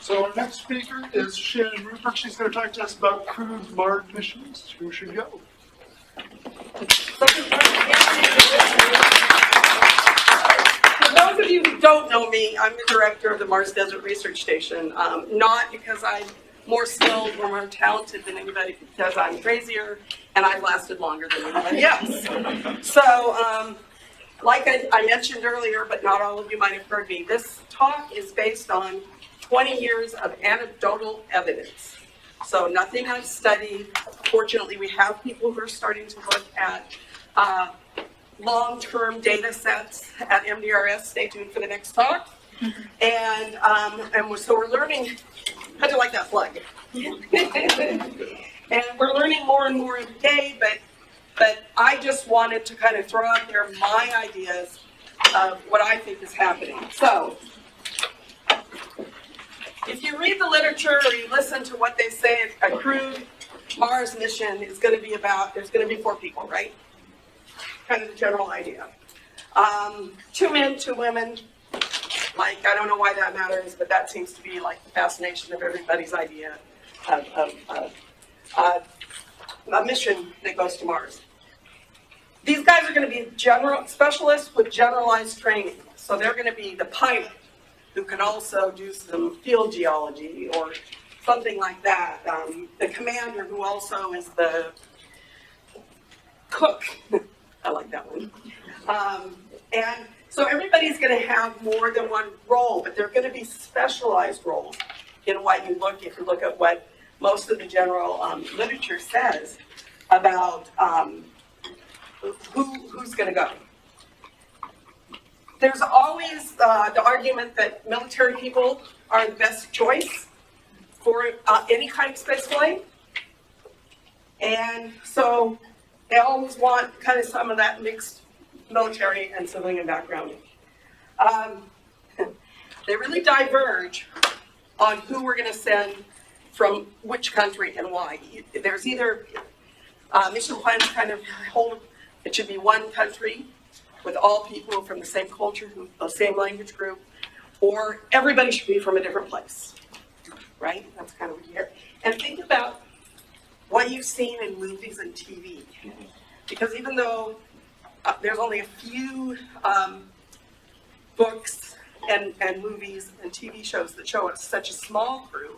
So our next speaker is Shannon Rupert. She's going to talk to us about crewed Mars missions. Who should go? For those of you who don't know me, I'm the director of the Mars Desert Research Station. Not because I'm more skilled or more talented than anybody, because I'm crazier and I've lasted longer than anybody else. So, like I mentioned earlier, but not all of you might have heard me, this talk is based on 20 years of anecdotal evidence. So nothing I've studied. Fortunately, we have people who are starting to look at long-term data sets at MDRS. Stay tuned for the next talk. And so we're learning. How'd you like that plug? And we're learning more and more every day, but I just wanted to kind of throw out there my ideas of what I think is happening. So, if you read the literature or you listen to what they say, a crewed Mars mission is going to be about, there's going to be 4 people, right? Kind of the general idea. 2 men, 2 women. Like, I don't know why that matters, but that seems to be like the fascination of everybody's idea of a mission that goes to Mars. These guys are going to be general specialists with generalized training. So they're going to be the pilot, who can also do some field geology or something like that. The commander, who also is the cook. I like that one. And so everybody's going to have more than one role, but they're going to be specialized roles in what you look, if you look at what most of the general literature says about who's going to go. There's always the argument that military people are the best choice for any kind of space flight. And so they always want kind of some of that mixed military and civilian background. They really diverge on who we're going to send from which country and why. There's either mission plans kind of hold, it should be one country with all people from the same culture, the same language group, or everybody should be from a different place, right? That's kind of what you hear. And think about what you've seen in movies and TV. Because even though there's only a few books and movies and TV shows that show us such a small crew,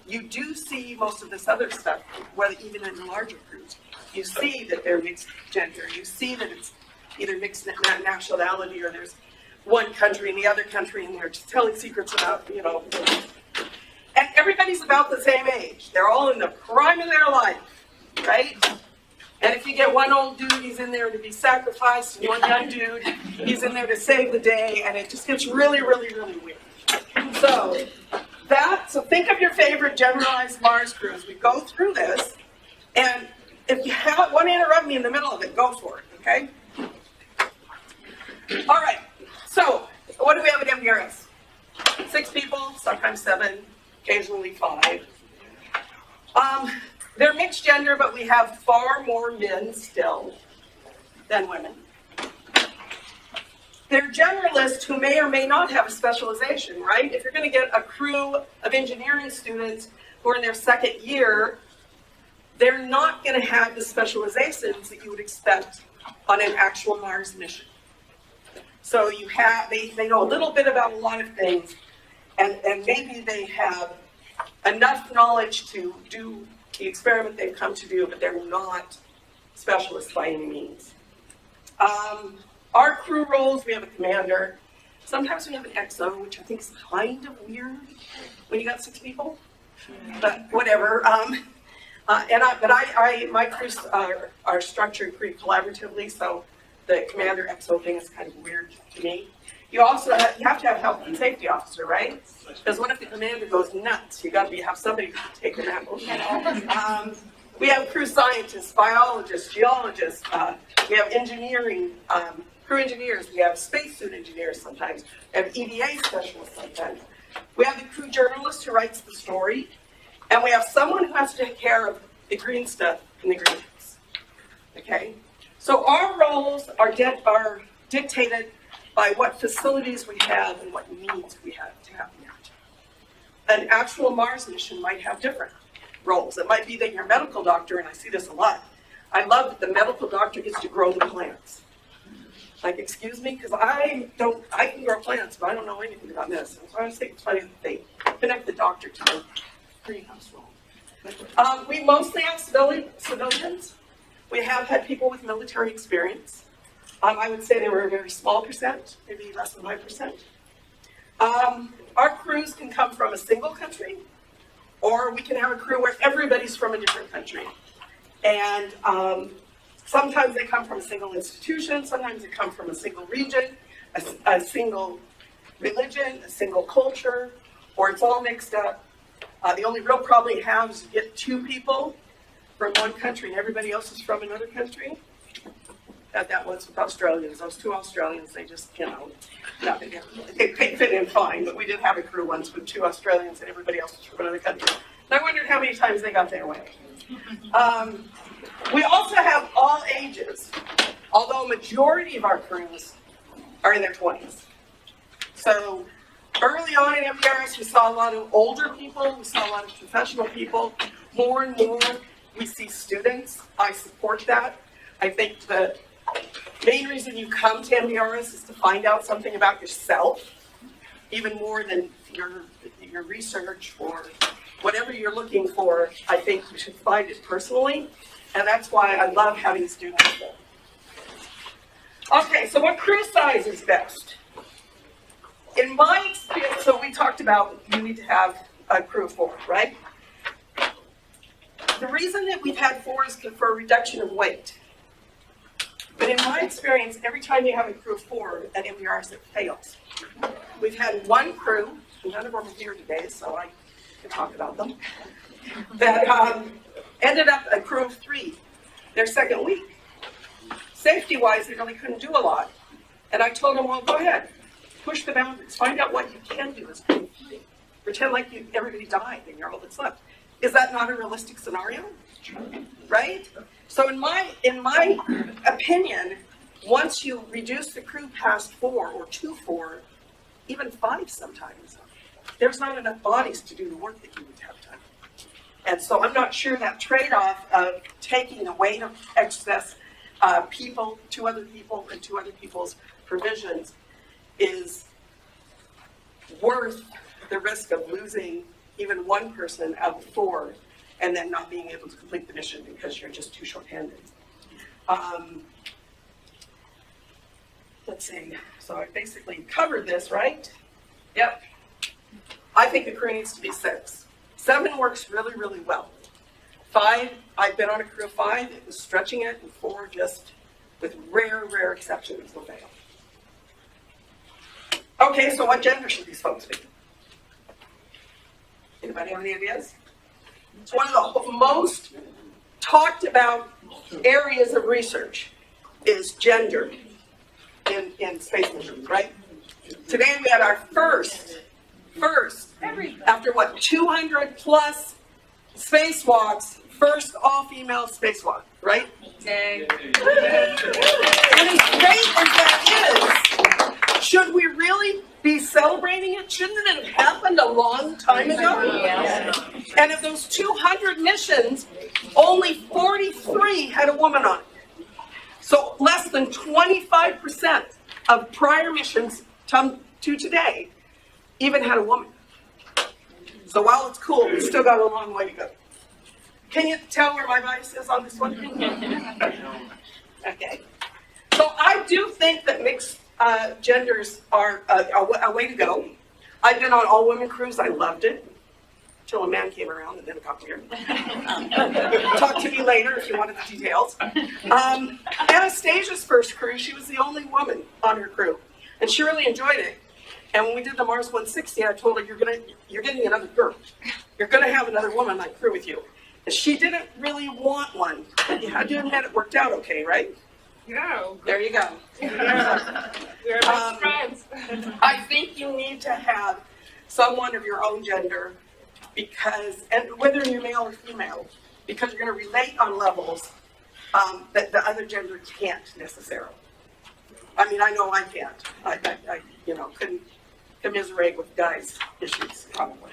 you do see most of this other stuff, whether even in the larger crews. You see that they're mixed gender. You see that it's either mixed nationality or there's one country and the other country and they're just telling secrets about, you know. And everybody's about the same age. They're all in the prime of their life, right? And if you get one old dude, he's in there to be sacrificed, and one young dude, he's in there to save the day, and it just gets really, really, really weird. So think of your favorite generalized Mars crews. We go through this, and if you want to interrupt me in the middle of it, go for it, okay? All right, so what do we have at MDRS? 6 people, sometimes 7, occasionally 5. They're mixed gender, but we have far more men still than women. They're generalists who may or may not have a specialization, right? If you're going to get a crew of engineering students who are in their 2nd year, they're not going to have the specializations that you would expect on an actual Mars mission. So you have, they know a little bit about a lot of things, and maybe they have enough knowledge to do the experiment they've come to do, but they're not specialists by any means. Our crew roles, we have a commander. Sometimes we have an XO, which I think is kind of weird when you got 6 people, but whatever. My crews are structured pretty collaboratively, so the commander XO thing is kind of weird to me. You also have to have a health and safety officer, right? Because what if the commander goes nuts? You got to have somebody who can take him out. We have crew scientists, biologists, geologists. We have engineering, crew engineers. We have spacesuit engineers sometimes. We have EVA specialists sometimes. We have the crew journalist who writes the story. And we have someone who has to take care of the green stuff in the greenhouse. Okay? So our roles are dictated by what facilities we have and what needs we have to have an actual Mars mission might have different roles. It might be that you're a medical doctor, and I see this a lot. I love that the medical doctor gets to grow the plants. Like, excuse me, because I can grow plants, but I don't know anything about this. So I just think it's funny that they connect the doctor to the greenhouse role. We mostly have civilians. We have had people with military experience. I would say they were a very small percent, maybe less than 5%. Our crews can come from a single country, or we can have a crew where everybody's from a different country. And sometimes they come from a single institution, sometimes they come from a single region, a single religion, a single culture, or it's all mixed up. The only real problem you have is you get two people from one country and everybody else is from another country. That was with Australians. Those two Australians, they just, they fit in fine, but we did have a crew once with two Australians and everybody else was from another country. And I wondered how many times they got their way. We also have all ages, although a majority of our crews are in their 20s. So early on in MDRS, we saw a lot of older people, we saw a lot of professional people. More and more, we see students. I support that. I think the main reason you come to MDRS is to find out something about yourself, even more than your research or whatever you're looking for. I think you should find it personally, and that's why I love having students there. Okay, so what crew size is best? In my experience, so we talked about you need to have a crew of 4, right? The reason that we've had 4 is for a reduction of weight. But in my experience, every time you have a crew of 4 at MDRS, it fails. We've had one crew, none of them are here today, so I can talk about them, that ended up a crew of 3 their second week. Safety-wise, they really couldn't do a lot. And I told them, well, go ahead, push the boundaries, find out what you can do as crew of 3. Pretend like everybody died and you're all that's left. Is that not a realistic scenario? Right? So in my opinion, once you reduce the crew past 4 or to 4, even 5 sometimes, there's not enough bodies to do the work that you would have done. And so I'm not sure that trade-off of taking the weight of excess people to other people and to other people's provisions is worth the risk of losing even one person out of 4 and then not being able to complete the mission because you're just too short-handed. Let's see, so I basically covered this, right? Yep. I think the crew needs to be 6. 7 works really, really well. 5, I've been on a crew of 5, it was stretching it, and 4 just, with rare exceptions, will fail. Okay, so what gender should these folks be? Anybody have any ideas? It's one of the most talked about areas of research is gender in space missions, right? Today we had our first, after what, 200 plus spacewalks, first all-female spacewalk, right? Yay. And as great as that is, should we really be celebrating it? Shouldn't it have happened a long time ago? Yes. And of those 200 missions, only 43 had a woman on it. So less than 25% of prior missions to today even had a woman. So while it's cool, we still got a long way to go. Can you tell where my bias is on this one? Okay. So I do think that mixed genders are a way to go. I've been on all-women crews. I loved it. Until a man came around and then got weird. Talk to me later if you wanted the details. Anastasia's first crew, she was the only woman on her crew. And she really enjoyed it. And when we did the Mars 160, I told her, you're getting another girl. You're going to have another woman on that crew with you. And she didn't really want one. But you had to admit it worked out okay, right? Yeah. There you go. Yeah. We're best friends. I think you need to have someone of your own gender because, and whether you're male or female, because you're going to relate on levels that the other gender can't necessarily. I mean, I know I can't. I couldn't commiserate with guys' issues, probably.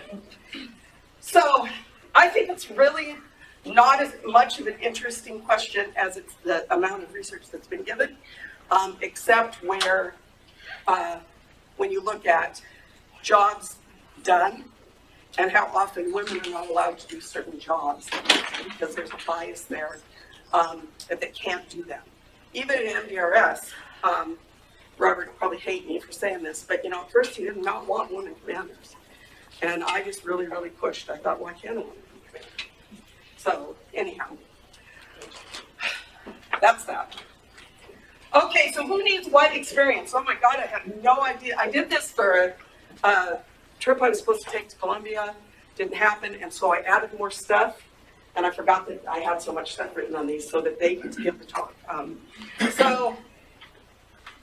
So I think it's really not as much of an interesting question as it's the amount of research that's been given, except where when you look at jobs done and how often women are not allowed to do certain jobs because there's a bias there that they can't do them. Even in MDRS, Robert will probably hate me for saying this, but at first he did not want women commanders. And I just really, really pushed. I thought, why can't a woman be commander? So anyhow, that's that. Okay, so who needs what experience? Oh my God, I have no idea. I did this for a trip I was supposed to take to Colombia. Didn't happen, and so I added more stuff. And I forgot that I had so much stuff written on these so that they could give the talk. So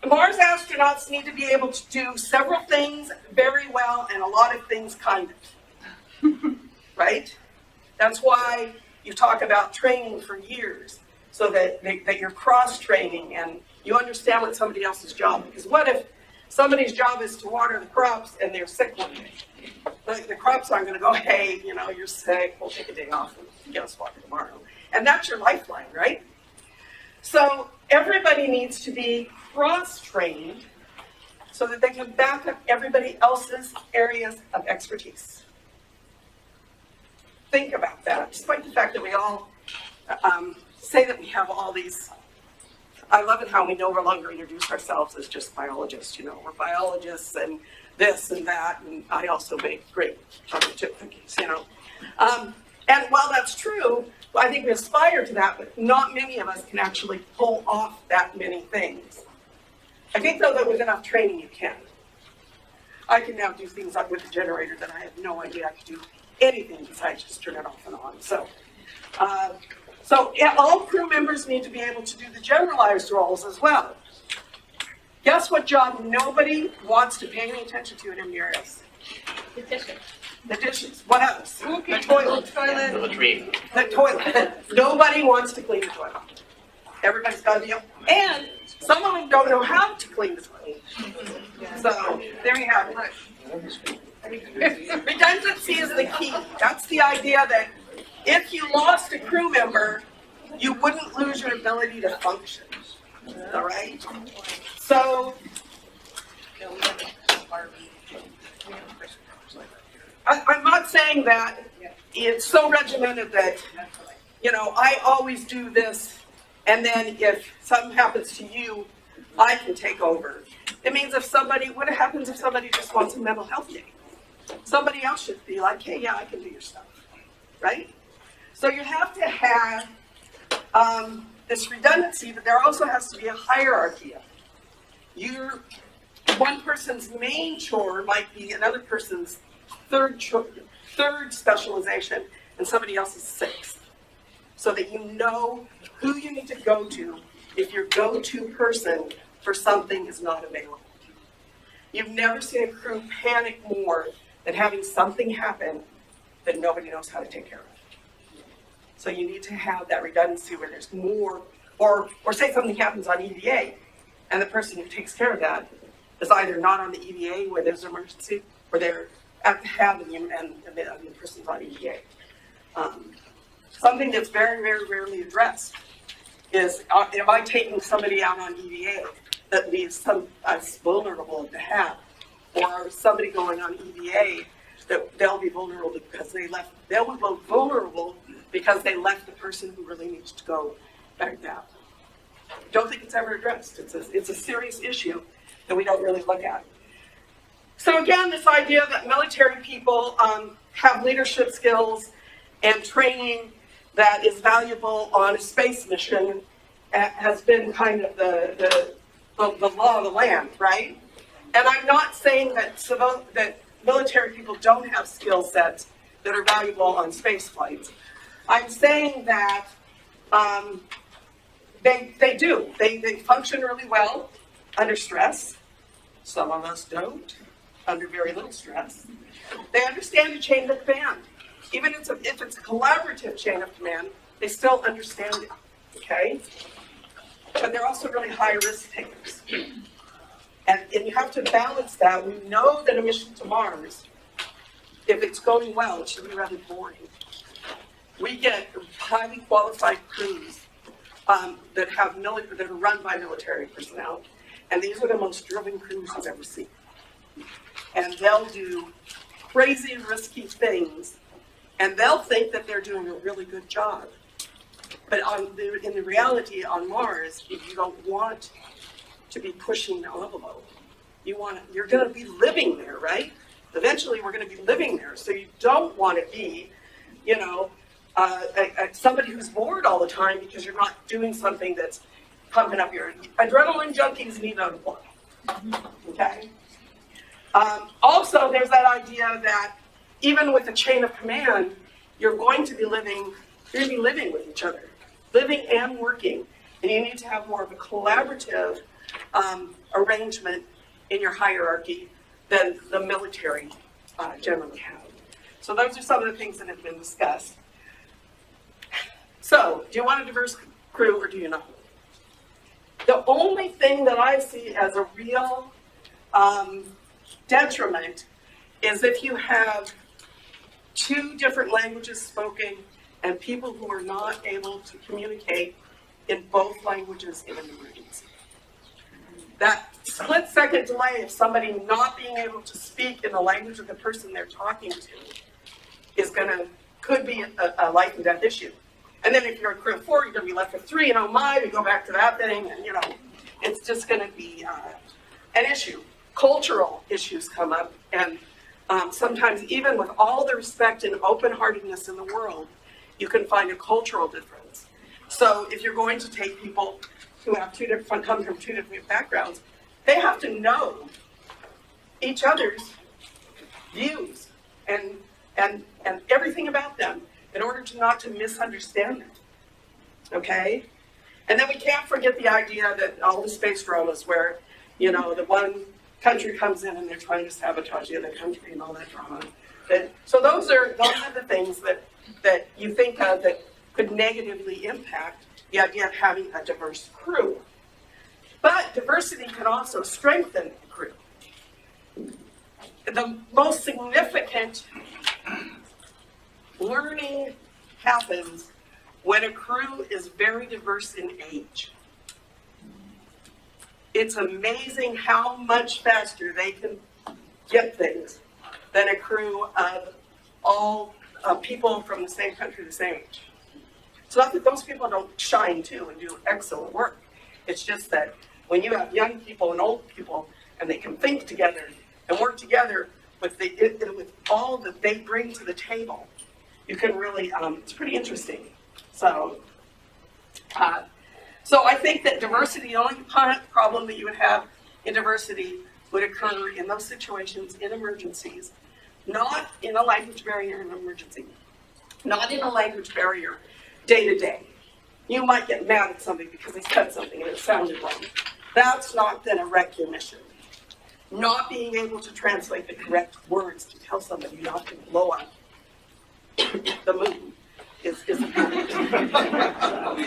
Mars astronauts need to be able to do several things very well and a lot of things kind of, right? That's why you talk about training for years, so that you're cross-training and you understand what somebody else's job is. Because what if somebody's job is to water the crops and they're sick one day? The crops aren't going to go, hey, you're sick, we'll take a day off and get us water tomorrow. And that's your lifeline, right? So everybody needs to be cross-trained so that they can back up everybody else's areas of expertise. Think about that, despite the fact that we all say that we have all these. I love it how we no longer introduce ourselves as just biologists. We're biologists and this and that, and I also make great chocolate chip cookies, And while that's true, I think we aspire to that, but not many of us can actually pull off that many things. I think, though, that with enough training, you can. I can now do things like with the generator that I had no idea I could do anything besides just turn it off and on. So yeah, all crew members need to be able to do the generalized roles as well. Guess what job nobody wants to pay any attention to in MDRS? The dishes. The dishes. What else? The toilet. The latrine. The toilet. Nobody wants to clean the toilet. Everybody's got to be, and some of them don't know how to clean the toilet. So there you have it. Redundancy is the key. That's the idea that if you lost a crew member, you wouldn't lose your ability to function. All right? So, I'm not saying that it's so regimented that, I always do this, and then if something happens to you, I can take over. It means what happens if somebody just wants a mental health day? Somebody else should be like, hey, yeah, I can do your stuff, right? So you have to have this redundancy, but there also has to be a hierarchy. One person's main chore might be another person's third specialization, and somebody else's sixth, so that you know who you need to go to if your go-to person for something is not available. You've never seen a crew panic more than having something happen that nobody knows how to take care of. So you need to have that redundancy where there's more, or say something happens on EVA, and the person who takes care of that is either not on the EVA where there's an emergency, or they're at the hab and the person's on EVA. Something that's very, very rarely addressed is, am I taking somebody out on EVA that leaves us vulnerable at the hab, or somebody going on EVA that they'll be vulnerable because they left the person who really needs to go back down. Don't think it's ever addressed. It's a serious issue that we don't really look at. So again, this idea that military people have leadership skills and training that is valuable on a space mission has been kind of the law of the land, right? And I'm not saying that military people don't have skill sets that are valuable on space flights. I'm saying that they do. They function really well under stress. Some of us don't, under very little stress. They understand the chain of command. Even if it's a collaborative chain of command, they still understand it, okay? But they're also really high risk takers. And you have to balance that. We know that a mission to Mars, if it's going well, it should be rather boring. We get highly qualified crews that are run by military personnel, and these are the most driven crews I've ever seen. And they'll do crazy, risky things, and they'll think that they're doing a really good job. But in the reality on Mars, you don't want to be pushing the envelope. You're going to be living there, right? Eventually, we're going to be living there. So you don't want to be, somebody who's bored all the time because you're not doing something that's pumping up your adrenaline junkies need another one. Okay. Also, there's that idea that even with a chain of command, you're going to be living with each other, living and working, and you need to have more of a collaborative arrangement in your hierarchy than the military generally have. So those are some of the things that have been discussed. So, do you want a diverse crew or do you not? The only thing that I see as a real detriment is if you have two different languages spoken and people who are not able to communicate in both languages in an emergency. That split-second delay of somebody not being able to speak in the language of the person they're talking to could be a life and death issue. And then if you're a crew of 4, you're going to be left with 3, and oh my, we go back to that thing, and it's just going to be an issue. Cultural issues come up, and sometimes even with all the respect and open-heartedness in the world, you can find a cultural difference. So if you're going to take people who have come from 2 different backgrounds, they have to know each other's views and everything about them in order not to misunderstand them. Okay? And then we can't forget the idea that all the space dramas where, the one country comes in and they're trying to sabotage the other country and all that drama. So those are the things that you think of that could negatively impact the idea of having a diverse crew. But diversity can also strengthen the crew. The most significant learning happens when a crew is very diverse in age. It's amazing how much faster they can get things than a crew of all people from the same country, the same age. It's not that those people don't shine too and do excellent work. It's just that when you have young people and old people and they can think together and work together with all that they bring to the table, you can really, it's pretty interesting. So I think that diversity, the only problem that you would have in diversity would occur in those situations, in emergencies, not in a language barrier in an emergency, not in a language barrier day to day. You might get mad at somebody because they said something and it sounded wrong. That's not going to wreck your mission. Not being able to translate the correct words to tell somebody not to blow up the moon is a problem.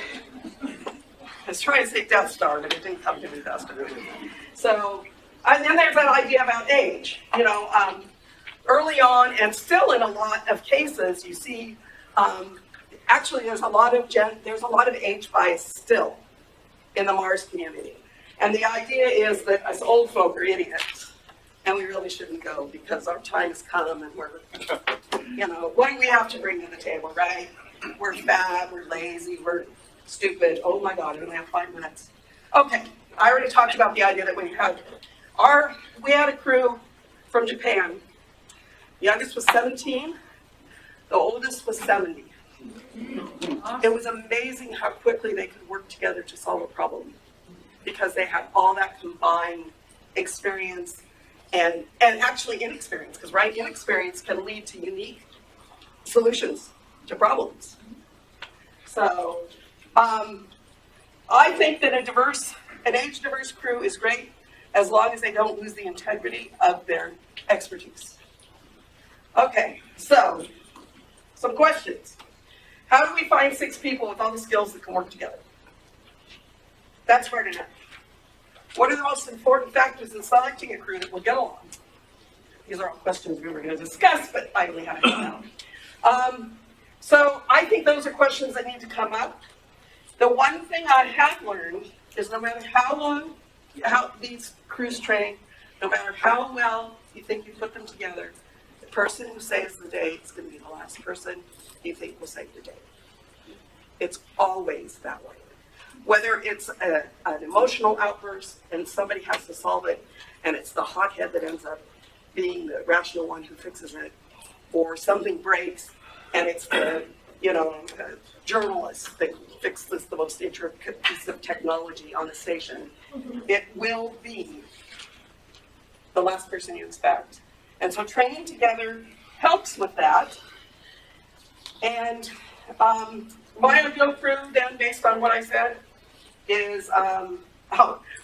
I was trying to say Death Star, but it didn't come to me fast enough. So, and then there's that idea about age. Early on, and still in a lot of cases, you see, actually there's a lot of age bias still in the Mars community. And the idea is that us old folk are idiots, and we really shouldn't go because our time has come and we're, what do we have to bring to the table, right? We're fat, we're lazy, we're stupid. Oh my God, we only have 5 minutes. Okay, I already talked about the idea that we had a crew from Japan. The youngest was 17, the oldest was 70. It was amazing how quickly they could work together to solve a problem because they had all that combined experience and actually inexperience, because inexperience can lead to unique solutions to problems. So I think that an age-diverse crew is great as long as they don't lose the integrity of their expertise. Okay, so some questions. How do we find 6 people with all the skills that can work together? That's hard enough. What are the most important factors in selecting a crew that will get along? These are all questions we were going to discuss, but I only have an hour. So I think those are questions that need to come up. The one thing I have learned is no matter how these crews train, no matter how well you think you put them together, the person who saves the day is going to be the last person you think will save the day. It's always that way. Whether it's an emotional outburst and somebody has to solve it, and it's the hothead that ends up being the rational one who fixes it, or something breaks and it's the journalist that fixes the most intricate piece of technology on the station, it will be the last person you expect. And so training together helps with that. And my ideal crew, then, based on what I said, is I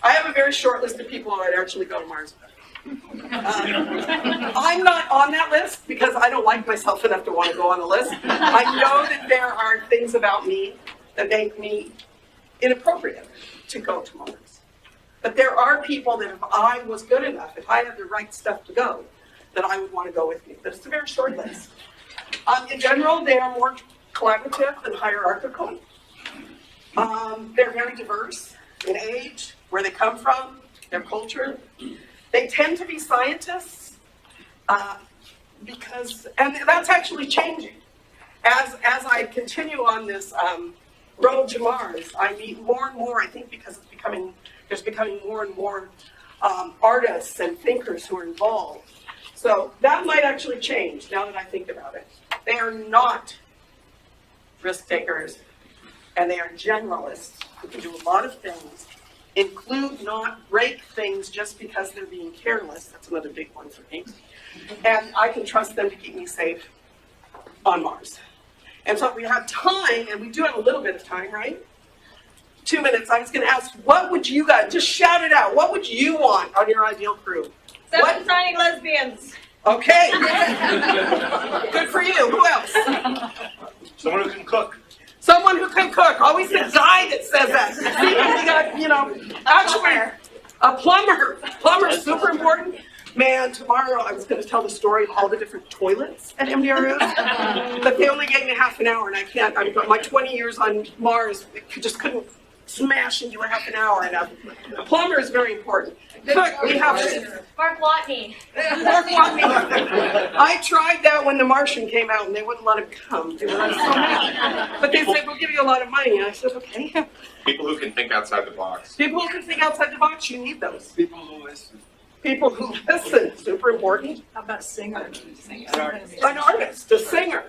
have a very short list of people who I'd actually go to Mars with. I'm not on that list because I don't like myself enough to want to go on the list. I know that there are things about me that make me inappropriate to go to Mars. But there are people that if I was good enough, if I had the right stuff to go, that I would want to go with me. But it's a very short list. In general, they are more collaborative and hierarchical. They're very diverse in age, where they come from, their culture. They tend to be scientists because, and that's actually changing. As I continue on this road to Mars, I meet more and more, I think because there's becoming more and more artists and thinkers who are involved. So that might actually change now that I think about it. They are not risk takers, and they are generalists who can do a lot of things. Include not break things just because they're being careless. That's another big one for me. And I can trust them to keep me safe on Mars. And so if we have time, and we do have a little bit of time, right? 2 minutes, I was going to ask, what would you guys, just shout it out, what would you want on your ideal crew? Seven-signing lesbians. Okay. Good for you. Who else? Someone who can cook. Someone who can cook. Always the guy that says that. See, we got, actually, a plumber. Plumber's super important. Man, tomorrow I was going to tell the story of all the different toilets at MDRS, but they only gave me half an hour, and I can't. My 20 years on Mars just couldn't smash into a half an hour. And a plumber is very important. Cook, we have Mark Watney. I tried that when The Martian came out, and they wouldn't let him come. They were so mad. But they said, we'll give you a lot of money. And I said, okay. People who can think outside the box. People who can think outside the box, you need those. People who listen. People who listen, super important. How about singers? An artist, a singer.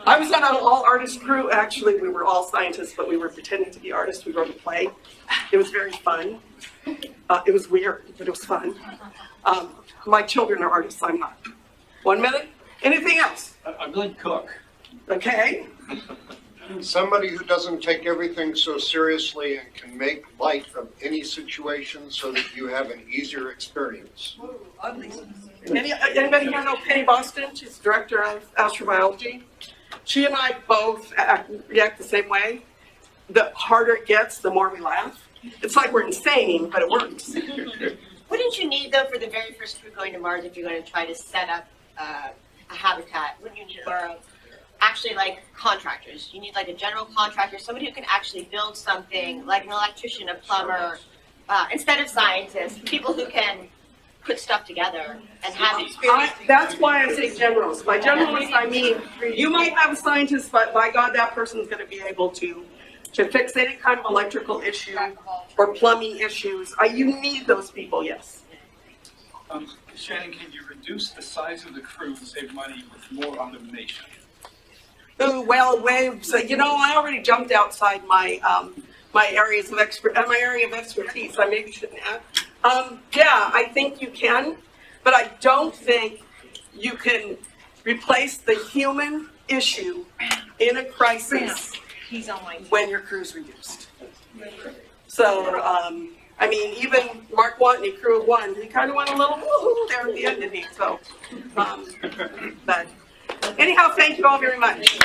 I was on an all-artist crew. Actually, we were all scientists, but we were pretending to be artists. We wrote a play. It was very fun. It was weird, but it was fun. My children are artists. I'm not. 1 minute. Anything else? I'm going to cook. Okay. Somebody who doesn't take everything so seriously and can make light of any situation so that you have an easier experience. Anybody here know Penny Boston? She's director of astrobiology. She and I both react the same way. The harder it gets, the more we laugh. It's like we're insane, but it works. Wouldn't you need, though, for the very first crew going to Mars, if you're going to try to set up a habitat, wouldn't you need actually like contractors? You need like a general contractor, somebody who can actually build something, like an electrician, a plumber, instead of scientists, people who can put stuff together and have experience. That's why I say generals. By generalists, I mean you might have a scientist, but by God, that person's going to be able to fix any kind of electrical issue or plumbing issues. You need those people, yes. Shannon, can you reduce the size of the crew to save money with more automation? Ooh, well, waves. I already jumped outside my my area of expertise. I maybe shouldn't have. Yeah, I think you can, but I don't think you can replace the human issue in a crisis when your crew's reduced. So, I mean, even Mark Watney, crew of one, he kind of went a little woohoo there at the end, didn't he? So, but anyhow, thank you all very much.